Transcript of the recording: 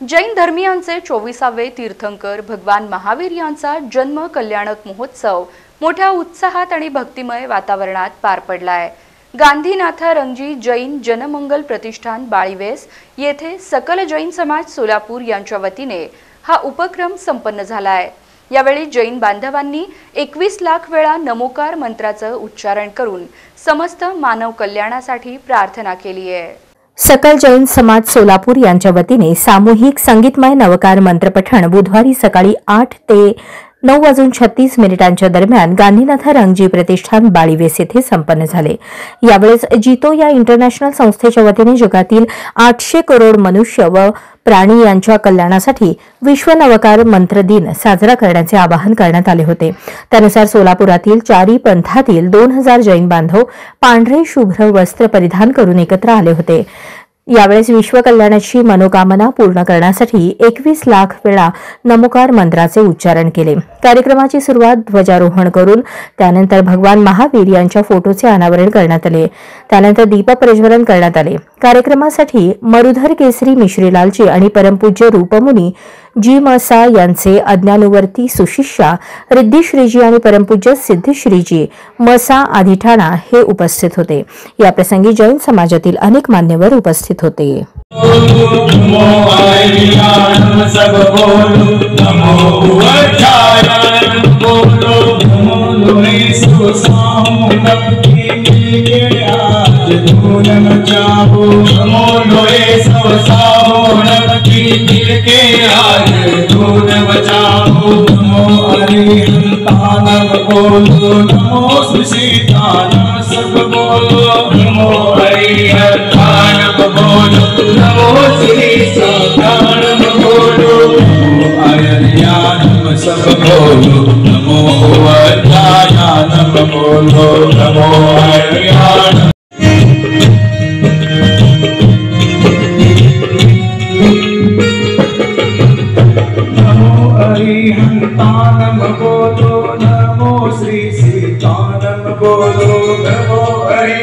जैन धर्मीयांचे 24वे तीर्थंकर भगवान महावीर यांचा जन्म कल्याणक महोत्सव मोठ्या उत्साहात आणि भक्तिमय वातावरणात पार पडलाय। गांधीनाथा रंगजी जैन जनमंगल प्रतिष्ठान बाळीवेस येथे सकल जैन समाज सोलापूर यांच्या वतीने हा उपक्रम संपन्न झालाय। यावेळी जैन बांधवांनी 21 लाख वेळा नमोकार मंत्राचे उच्चारण करून समस्त मानव कल्याणासाठी प्रार्थना केली आहे। सकल जैन समाज सोलापूर यांच्या वतीने सामूहिक संगीतमय नवकार मंत्रपठण बुधवारी सकाळी 8 ते 9:36 दरम्यान गांधीनाथ रंगजी प्रतिष्ठान बाळीवेस येथे संपन्न झाले। यावेळेस जितो या इंटरनॅशनल संस्थेच्या वतीने जगातील 800 करोड मनुष्य व प्राणी यांच्या कल्याणासाठी विश्व नवकार मंत्र दिन साजरा करण्याचे आवाहन करण्यात आले होते। त्यानुसार सोलापुरातील चारी पंथातील 2000 जैन बांधव पांढरे शुभ्र वस्त्र परिधान करून एकत्र आले होते। यावेळेस विश्व कल्याणाची मनोकामना पूर्ण करण्यासाठी 21 लाख वेळा नमोकार मंत्राचे उच्चारण केले। कार्यक्रमाची सुरुवात ध्वजारोहण करून त्यानंतर भगवान महावीर यांच्या फोटोचे अनावरण करण्यात आले। त्यानंतर दीप प्रज्वलन करण्यात आले। कार्यक्रमासाठी मरुधर केसरी मिश्रीलालजी आणि परमपूज्य रूपमुनी जी मसा यांचे अज्ञानुवर्ती सुशिष्या रिद्धिश्रीजी आणि परमपूज्य सिद्धिश्रीजी मसा अधिठाणा हे उपस्थित होते। या प्रसंगी जैन समाजातील अनेक मान्यवर उपस्थित होते। नमो श्री सीतानम बोलो, नमो हरि